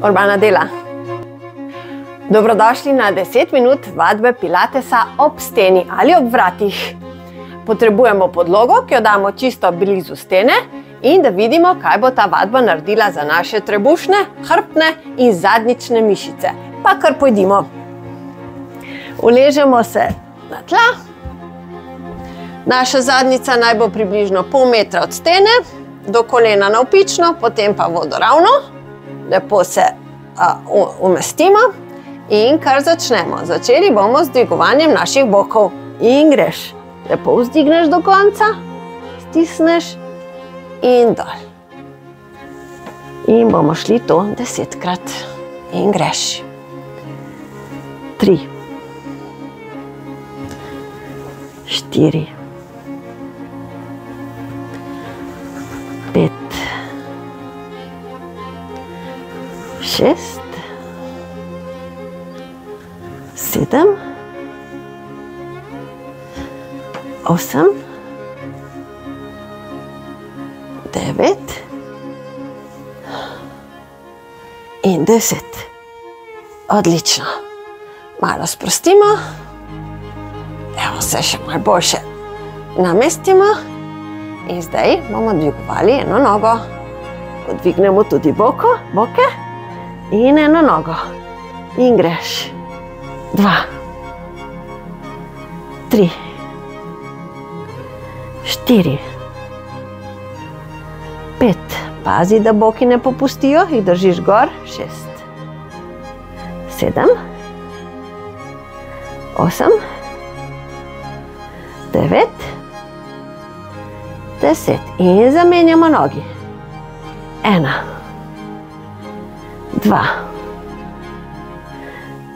Urbana dela. Dobrodošli na 10 minut vadbe pilatesa ob steni ali ob vratih. Potrebujemo podlogo, ki jo damo čisto blizu stene in da vidimo, kaj bo ta vadba naredila za naše trebušne, hrbtne in zadnjične mišice. Pa kar pojdimo. Uležemo se na tla. Naša zadnjica naj bo približno pol metra od stene, do kolena navpično, potem pa vodoravno. Lepo se umestimo in kar začnemo. Začeli bomo z dvigovanjem naših bokov. In greš. Lepo vzdigneš do konca, stisneš in dol. In bomo šli to 10-krat. In greš. 3, 4, 5, 6, 7, 8, 9 in 10. Odlično. Malo sprostimo. Evo se še malo boljše namestimo. In zdaj bomo dvigovali eno nogo. Odvignemo tudi boke in eno nogo. In greš. 2, 3, 4, 5. Pazi, da boki ne popustijo, jih držiš gor. 6, 7, 8, 9, 10. In zamenjamo nogi. 1, 2,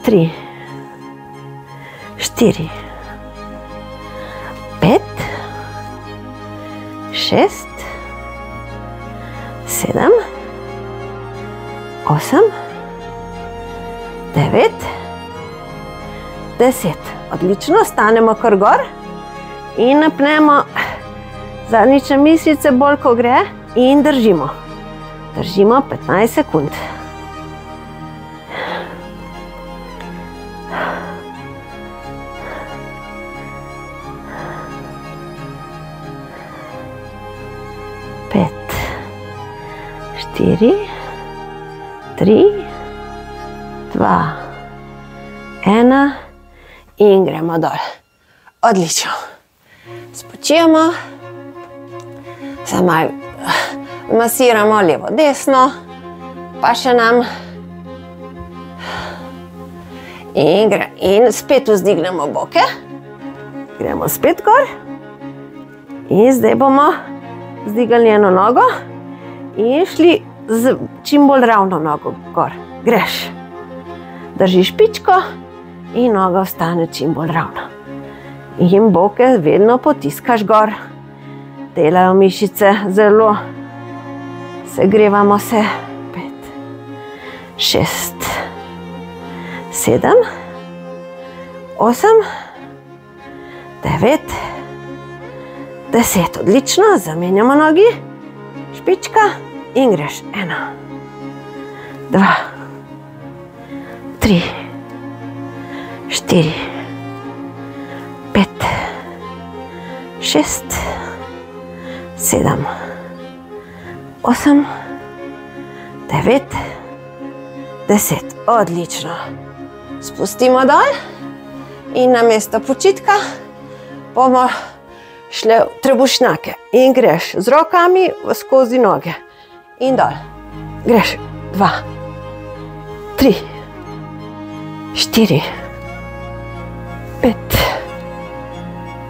3, 4, 5, 6, 7, 8, 9, 10. Odlično, stanemo kar gor in napnemo zadnjične mišice bolj, ko gre, in držimo. Držimo 15 sekund. Pet, 4, 3, 2, 1 in gremo dol. Odlično. Spočijemo. Se malo masiramo levo, desno, pa še nam. In spet vzdignemo boke. Gremo spet gor. In zdaj bomo vzdigali eno nogo in šli z čim bolj ravno nogo gor. Greš. Držiš pičko in noga ostane čim bolj ravno. In boke vedno potiskaš gor. Delajo mišice zelo. Segrevamo se. 5, 6, 7, 8, 9, 10. Odlično, zamenjamo nogi. Špička in greš. 1, 2, 3, 4, 5, 6, 7, 8, 9, 10. Odlično. Spustimo dol in na mesto počitka bomo šli v trebušnjake. In greš z rokami skozi noge. In dol. Greš. 2, 3, 4, 5,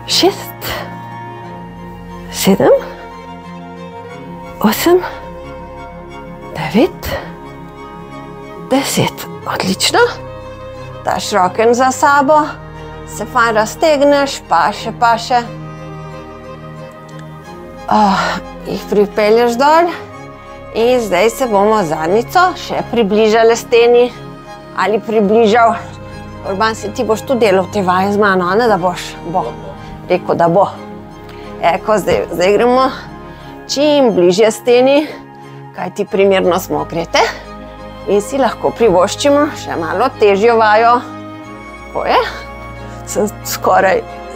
6, 7, 8, 9, 10. Odlično. Daš roke za sabo, se fajn raztegneš, paše. Jih pripelješ dol in zdaj se bomo zadnjico še približali steni ali približal. Urban, ti boš tu delal te vaje z mano, a ne da boš? Bo. Rekel, da bo. Eko, zdaj gremo čim bližje steni, kaj ti primerno smo, grete. in si lahko privoščimo še malo težjo vajo. Tako je.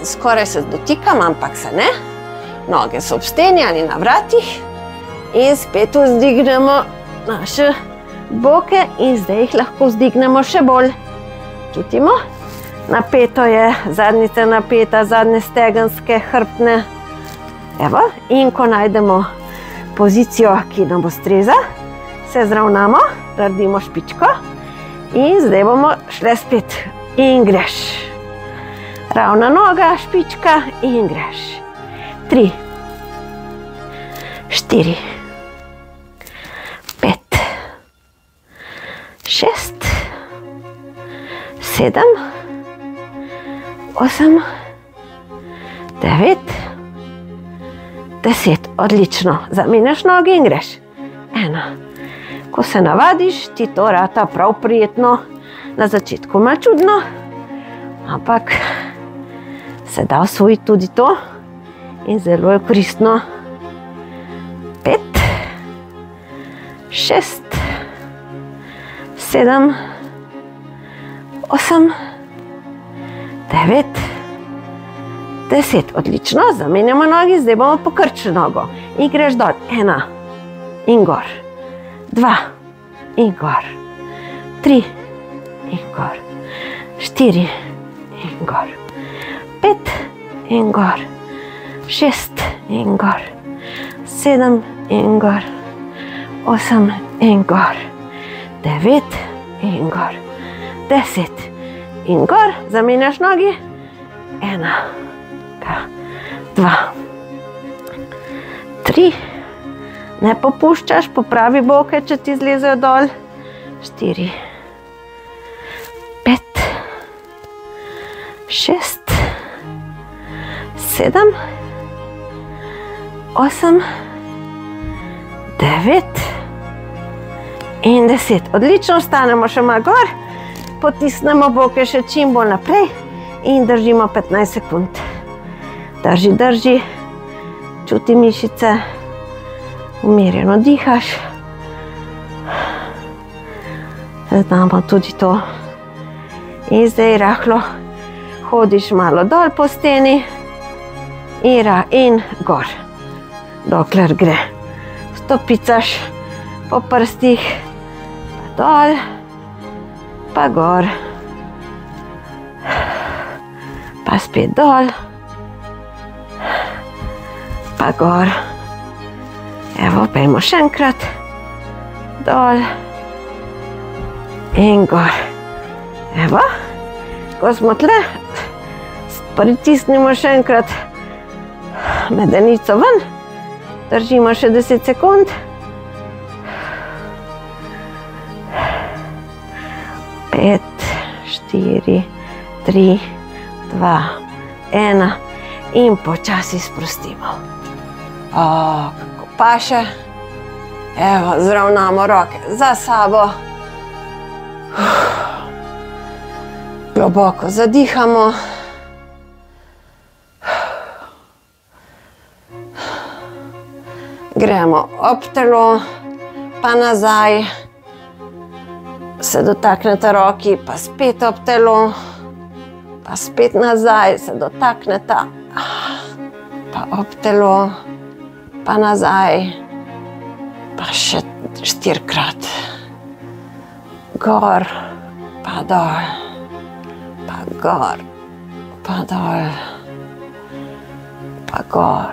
Skoraj se dotikam, ampak se ne. Noge so ob steni ali na vratih in spet vzdignemo naše boke in zdaj jih lahko vzdignemo še bolj. Čutimo? Napeto je, zadnjica napeta, zadnje stegenske, hrbtne. Evo, in ko najdemo pozicijo, ki nam ustreza, se zravnamo, naredimo špičko in zdaj bomo šle spet in greš. Ravna noga, špička in greš. 3, 4, 5, 6, 7, 8, 9, 10. Odlično. Zamenjaš noge in greš. 1. Ko se navadiš, ti to rata prav prijetno. Na začetku malo čudno, ampak se da osvojiti tudi to in zelo je koristno. 5, 6, 7, 8, 9, 10. Odlično, zamenjamo nogi, zdaj bomo pokrčili nogo. In greš dol. 1 in gor. 2 in gor. 3 in gor. 4 in gor. 5 in gor. 6 in gor. 7 in gor. 8 in gor. 9 in gor. 10 in gor. Zamenjaš nogi. 1, 2, 3. Ne popuščaš, popravi boke, če ti zlezejo dol. 4, 5, 6, 7, 8, 9 in 10. Odlično, ostanemo še malo gor, potisnemo boke še čim bolj naprej in držimo 15 sekund. Drži, drži, čuti mišice, umirjeno dihaš. Znamo tudi to. In zdaj rahlo hodiš malo dol po steni in gor, dokler gre. Stopicaš po prstih, pa dol, pa gor, pa spet dol, pa gor. Evo, pejmo še enkrat. Dol in gor. Evo, ko smo tle, pritisnimo še enkrat medenico ven. Držimo še 10 sekund. 5, 4, 3, 2, 1 in počasi sprostimo. Kako paše. Evo, zravnamo roke za sabo. Globoko zadihamo. Gremo ob telo, pa nazaj. Se dotaknete roki, pa spet ob telo. Pa spet nazaj, se dotaknete. Pa ob telo, pa nazaj. Pa še 4-krat. Gor, pa dol. Pa gor, pa dol. Pa gor,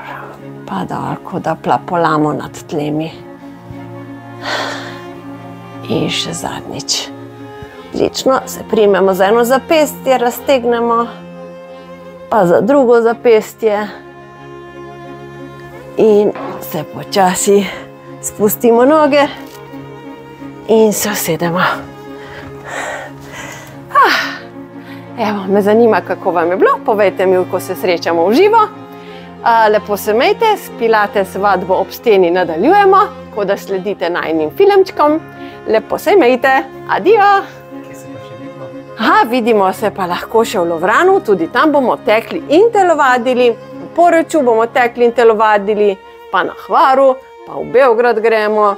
pa dol, kot da plapolamo nad tlemi. In še zadnjič. Odlično, se primemo za eno zapestje, raztegnemo, pa za drugo zapestje. In se počasi spustimo noge in se usedemo. Evo, me zanima, kako vam je bilo. Povejte mi, ko se srečamo v živo. Lepo se imejte, s pilates vadbo ob steni nadaljujemo, ko da sledite najinim filmčkom. Lepo se imejte, adijo! Kje se pa še vidimo? Vidimo se pa lahko še v Lovranu, tudi tam bomo tekli in telovadili. V Poreču bomo tekli in telovadili, pa na Hvaru, pa v Beograd gremo,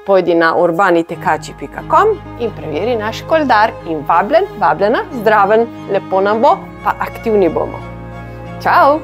pojdi na urbanitekači.com in preveri naš koledar in vabljen, vabljena, zdraven, lepo nam bo, pa aktivni bomo. Čau!